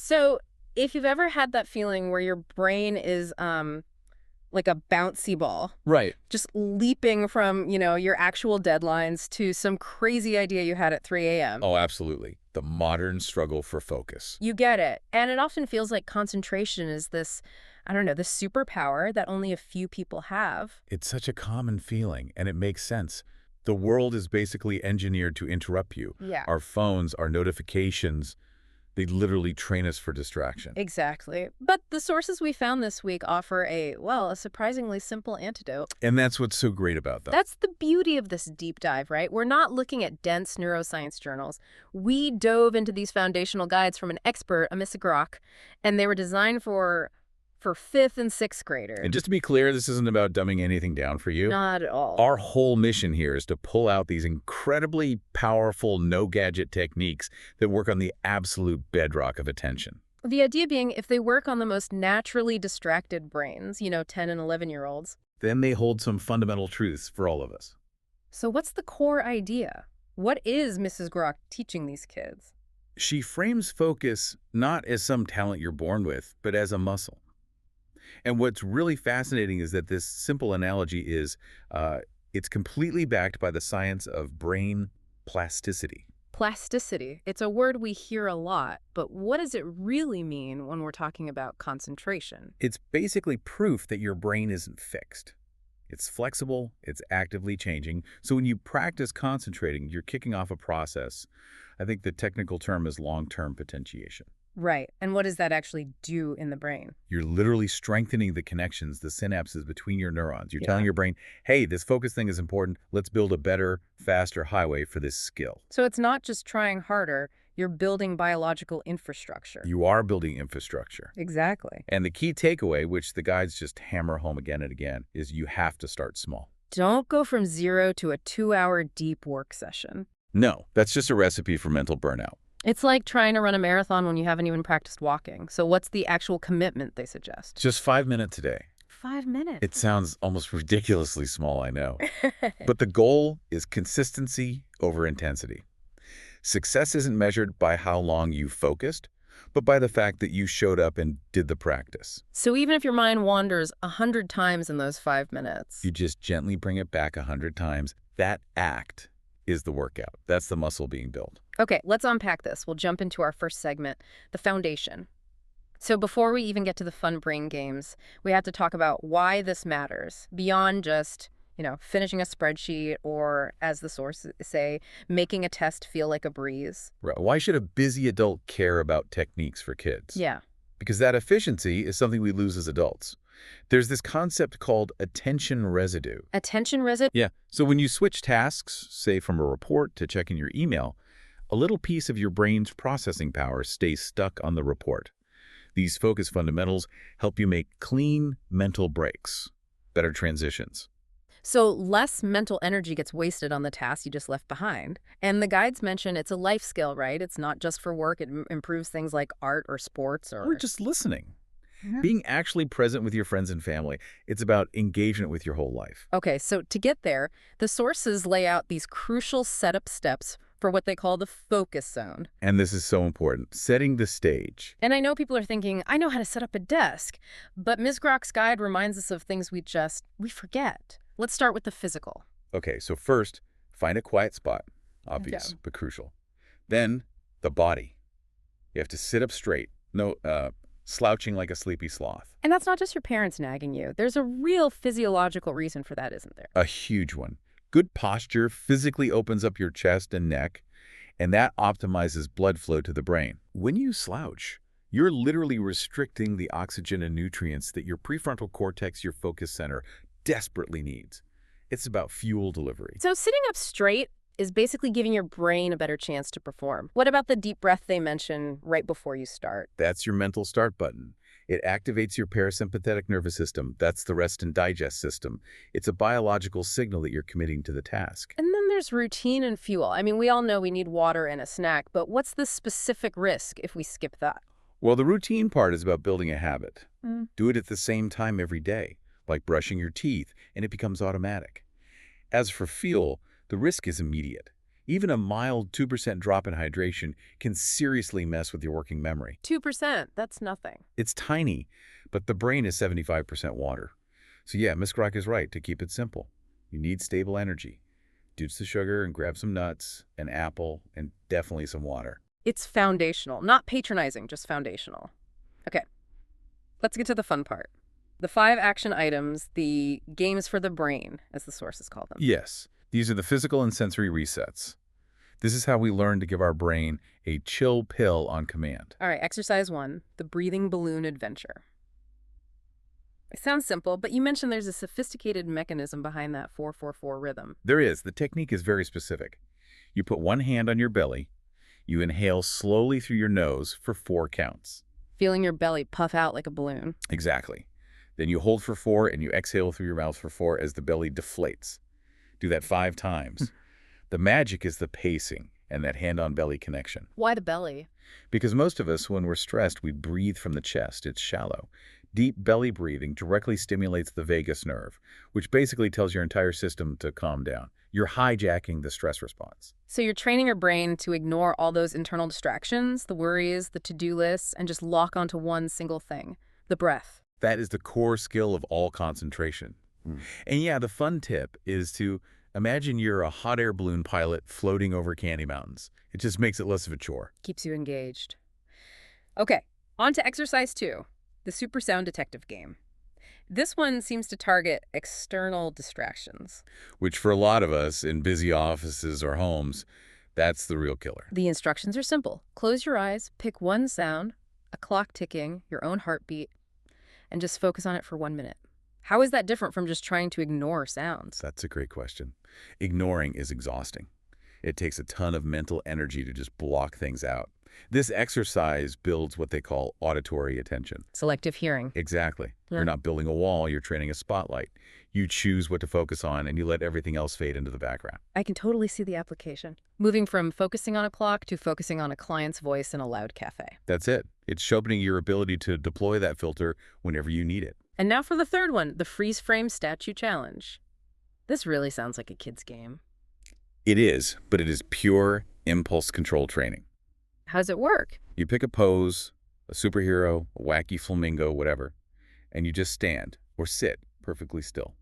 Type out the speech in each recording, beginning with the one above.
So if you've ever had that feeling where your brain is like a bouncy ball, Right. just leaping from, your actual deadlines to some crazy idea you had at 3 a.m. Oh, absolutely. The modern struggle for focus. You get it. And it often feels like concentration is this, I don't know, this superpower that only a few people have. It's such a common feeling, and it makes sense. The world is basically engineered to interrupt you. Yeah. Our phones, our notifications, they literally train us for distraction. Exactly. But the sources we found this week offer a surprisingly simple antidote. And that's what's so great about them. That's the beauty of this deep dive, right? We're not looking at dense neuroscience journals. We dove into these foundational guides from an expert, a Miss Grock, and they were designed for fifth and sixth graders. And just to be clear, this isn't about dumbing anything down for you. Not at all. Our whole mission here is to pull out these incredibly powerful no-gadget techniques that work on the absolute bedrock of attention. The idea being, if they work on the most naturally distracted brains, 10 and 11-year-olds. Then they hold some fundamental truths for all of us. So what's the core idea? What is Mrs. Grock teaching these kids? She frames focus not as some talent you're born with, but as a muscle. And what's really fascinating is that this simple analogy is it's completely backed by the science of brain plasticity. Plasticity. It's a word we hear a lot, but what does it really mean when we're talking about concentration? It's basically proof that your brain isn't fixed. It's flexible, it's actively changing. So when you practice concentrating, you're kicking off a process. I think the technical term is long-term potentiation. Right. And what does that actually do in the brain? You're literally strengthening the connections, the synapses between your neurons. You're Yeah. telling your brain, hey, this focus thing is important. Let's build a better, faster highway for this skill. So it's not just trying harder, you're building biological infrastructure. You are building infrastructure. Exactly. And the key takeaway, which the guides just hammer home again and again, is you have to start small. Don't go from 0 to a 2-hour deep work session. No, that's just a recipe for mental burnout. It's like trying to run a marathon when you haven't even practiced walking. So what's the actual commitment they suggest? Just 5 minutes a day. 5 minutes. It sounds almost ridiculously small, I know. But the goal is consistency over intensity. Success isn't measured by how long you focused, but by the fact that you showed up and did the practice. So even if your mind wanders 100 times in those 5 minutes. You just gently bring it back 100 times. That act is the workout. That's the muscle being built. Okay, let's unpack this. We'll jump into our first segment, the foundation. So before we even get to the fun brain games, we have to talk about why this matters beyond just, finishing a spreadsheet or, as the sources say, making a test feel like a breeze. Right. Why should a busy adult care about techniques for kids? Yeah. Because that efficiency is something we lose as adults. There's this concept called attention residue. Attention residue? Yeah. So when you switch tasks, say from a report to checking your email, a little piece of your brain's processing power stays stuck on the report. These focus fundamentals help you make clean mental breaks, better transitions. So less mental energy gets wasted on the tasks you just left behind. And the guides mention it's a life skill, right? It's not just for work. It improves things like art or sports Or or... just listening. Yeah. Being actually present with your friends and family. It's about engagement with your whole life. Okay, so to get there, the sources lay out these crucial setup steps for what they call the focus zone. And this is so important, setting the stage. And I know people are thinking, I know how to set up a desk, but Ms. Grock's guide reminds us of things we forget. Let's start with the physical. Okay, so first, find a quiet spot. Obvious, but crucial. Then, the body. You have to sit up straight. No, slouching like a sleepy sloth. And that's not just your parents nagging you. There's a real physiological reason for that, isn't there? A huge one. Good posture physically opens up your chest and neck, and that optimizes blood flow to the brain. When you slouch, you're literally restricting the oxygen and nutrients that your prefrontal cortex, your focus center, desperately needs. It's about fuel delivery. So sitting up straight is basically giving your brain a better chance to perform. What about the deep breath they mention right before you start? That's your mental start button. It activates your parasympathetic nervous system. That's the rest and digest system. It's a biological signal that you're committing to the task. And then there's routine and fuel. I mean, we all know we need water and a snack, but what's the specific risk if we skip that? Well, the routine part is about building a habit. Do it at the same time every day, like brushing your teeth, and it becomes automatic. As for fuel, the risk is immediate. Even a mild 2% drop in hydration can seriously mess with your working memory. 2%, that's nothing. It's tiny, but the brain is 75% water. So yeah, Miss Grok is right to keep it simple. You need stable energy. Deuce the sugar and grab some nuts, an apple, and definitely some water. It's foundational, not patronizing, just foundational. Okay, let's get to the fun part. The 5 action items, the games for the brain, as the sources call them. Yes, these are the physical and sensory resets. This is how we learn to give our brain a chill pill on command. All right, exercise 1, the breathing balloon adventure. It sounds simple, but you mentioned there's a sophisticated mechanism behind that 4-4-4 rhythm. There is. The technique is very specific. You put one hand on your belly. You inhale slowly through your nose for 4 counts. Feeling your belly puff out like a balloon. Exactly. Then you hold for 4 and you exhale through your mouth for 4 as the belly deflates. Do that 5 times. The magic is the pacing and that hand-on-belly connection. Why the belly? Because most of us, when we're stressed, we breathe from the chest. It's shallow. Deep belly breathing directly stimulates the vagus nerve, which basically tells your entire system to calm down. You're hijacking the stress response. So you're training your brain to ignore all those internal distractions, the worries, the to-do lists, and just lock onto one single thing, the breath. That is the core skill of all concentration. And yeah, the fun tip is to imagine you're a hot air balloon pilot floating over candy mountains. It just makes it less of a chore. Keeps you engaged. Okay, on to exercise 2, the super sound detective game. This one seems to target external distractions. Which for a lot of us in busy offices or homes, that's the real killer. The instructions are simple. Close your eyes, pick one sound, a clock ticking, your own heartbeat, and just focus on it for 1 minute. How is that different from just trying to ignore sounds? That's a great question. Ignoring is exhausting. It takes a ton of mental energy to just block things out. This exercise builds what they call auditory attention. Selective hearing. Exactly. Yeah. You're not building a wall, you're training a spotlight. You choose what to focus on and you let everything else fade into the background. I can totally see the application. Moving from focusing on a clock to focusing on a client's voice in a loud cafe. That's it. It's sharpening your ability to deploy that filter whenever you need it. And now for the third one, the freeze frame statue challenge. This really sounds like a kid's game. It is, but it is pure impulse control training. How does it work? You pick a pose, a superhero, a wacky flamingo, whatever, and you just stand or sit perfectly still.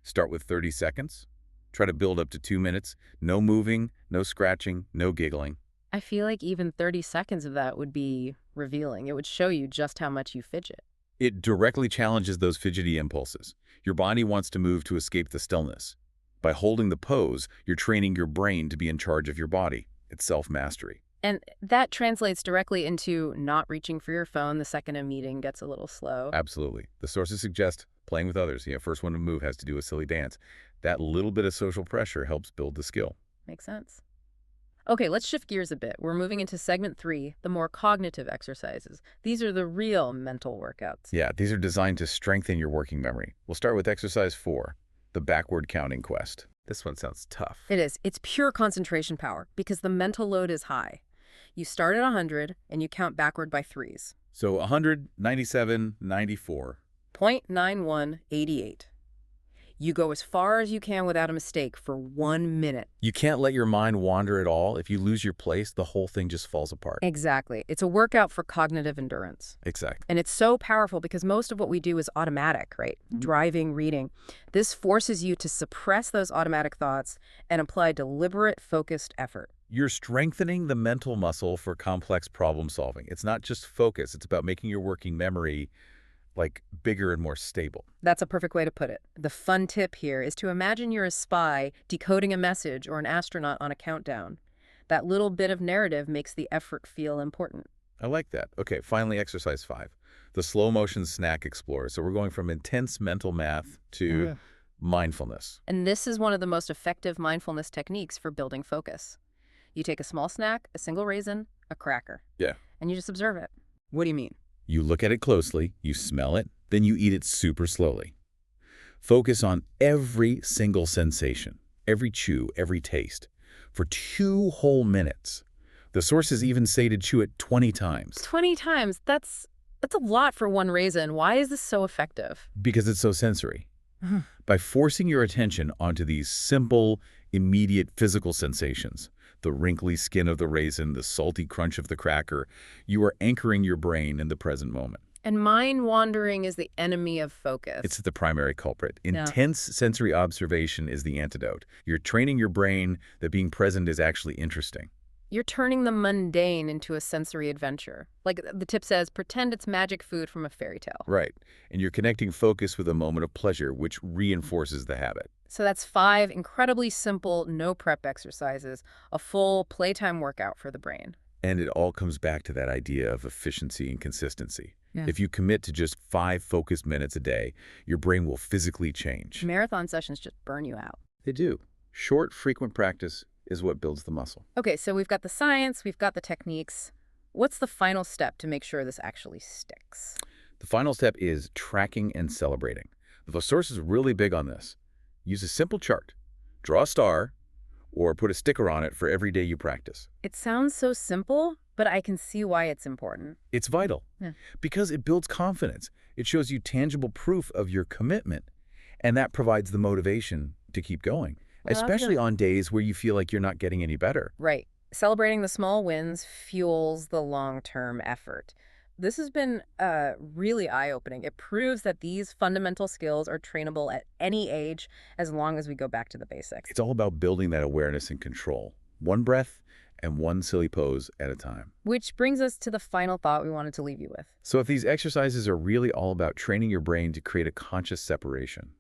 Start with 30 seconds. Try to build up to 2 minutes. No moving, no scratching, no giggling. I feel like even 30 seconds of that would be revealing. It would show you just how much you fidget. It directly challenges those fidgety impulses. Your body wants to move to escape the stillness. By holding the pose, you're training your brain to be in charge of your body. It's self-mastery. And that translates directly into not reaching for your phone the second a meeting gets a little slow. Absolutely. The sources suggest playing with others. First one to move has to do a silly dance. That little bit of social pressure helps build the skill. Makes sense. Okay, let's shift gears a bit. We're moving into segment 3, the more cognitive exercises. These are the real mental workouts. Yeah, these are designed to strengthen your working memory. We'll start with exercise 4, the backward counting quest. This one sounds tough. It is. It's pure concentration power because the mental load is high. You start at 100 and you count backward by 3s. So 100, 97, 94. 0.9188. You go as far as you can without a mistake for 1 minute. You can't let your mind wander at all. If you lose your place, the whole thing just falls apart. Exactly. It's a workout for cognitive endurance. Exactly. And it's so powerful because most of what we do is automatic, right? Driving, reading. This forces you to suppress those automatic thoughts and apply deliberate, focused effort. You're strengthening the mental muscle for complex problem solving. It's not just focus. It's about making your working memory bigger and more stable. That's a perfect way to put it. The fun tip here is to imagine you're a spy decoding a message or an astronaut on a countdown. That little bit of narrative makes the effort feel important. I like that. Okay, finally, exercise 5, the slow motion snack explorer. So we're going from intense mental math to mindfulness. And this is one of the most effective mindfulness techniques for building focus. You take a small snack, a single raisin, a cracker. Yeah. And you just observe it. What do you mean? You look at it closely, you smell it, then you eat it super slowly. Focus on every single sensation, every chew, every taste, for 2 whole minutes. The sources even say to chew it 20 times. 20 times? That's a lot for one raisin. Why is this so effective? Because it's so sensory. Mhm. By forcing your attention onto these simple, immediate physical sensations, the wrinkly skin of the raisin, the salty crunch of the cracker, you are anchoring your brain in the present moment. And mind wandering is the enemy of It's focus. the primary culprit. Yeah. Intense sensory observation is the antidote. You're training your brain that being present is actually interesting. You're turning the mundane into a sensory adventure. Like the tip says, pretend it's magic food from a fairy tale. Right. And you're connecting focus with a moment of pleasure, which reinforces the habit. So that's 5 incredibly simple, no prep exercises, a full playtime workout for the brain. And it all comes back to that idea of efficiency and consistency. Yeah. If you commit to just 5 focused minutes a day, your brain will physically change. Marathon sessions just burn you out. They do. Short, frequent practice is what builds the muscle. Okay, so we've got the science, we've got the techniques. What's the final step to make sure this actually sticks? The final step is tracking and celebrating. The source is really big on this. Use a simple chart. Draw a star or put a sticker on it for every day you practice. It sounds so simple, but I can see why it's important. It's vital Yeah. because it builds confidence. It shows you tangible proof of your commitment, and that provides the motivation to keep going, Well, especially on days where you feel like you're not getting any better. Right. Celebrating the small wins fuels the long-term effort. This has been really eye-opening. It proves that these fundamental skills are trainable at any age as long as we go back to the basics. It's all about building that awareness and control, one breath and one silly pose at a time. Which brings us to the final thought we wanted to leave you with. So if these exercises are really all about training your brain to create a conscious separation,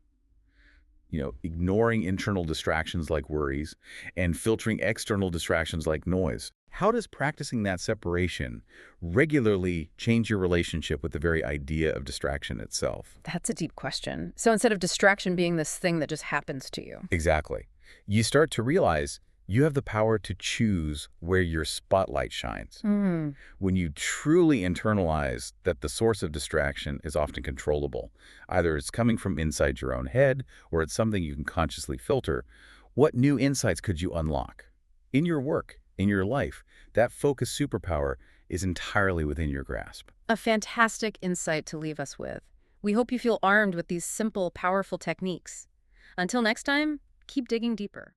ignoring internal distractions like worries and filtering external distractions like noise, how does practicing that separation regularly change your relationship with the very idea of distraction itself? That's a deep question. So instead of distraction being this thing that just happens to you. Exactly. You start to realize you have the power to choose where your spotlight shines. When you truly internalize that the source of distraction is often controllable, either it's coming from inside your own head or it's something you can consciously filter, what new insights could you unlock? In your work, in your life, that focus superpower is entirely within your grasp. A fantastic insight to leave us with. We hope you feel armed with these simple, powerful techniques. Until next time, keep digging deeper.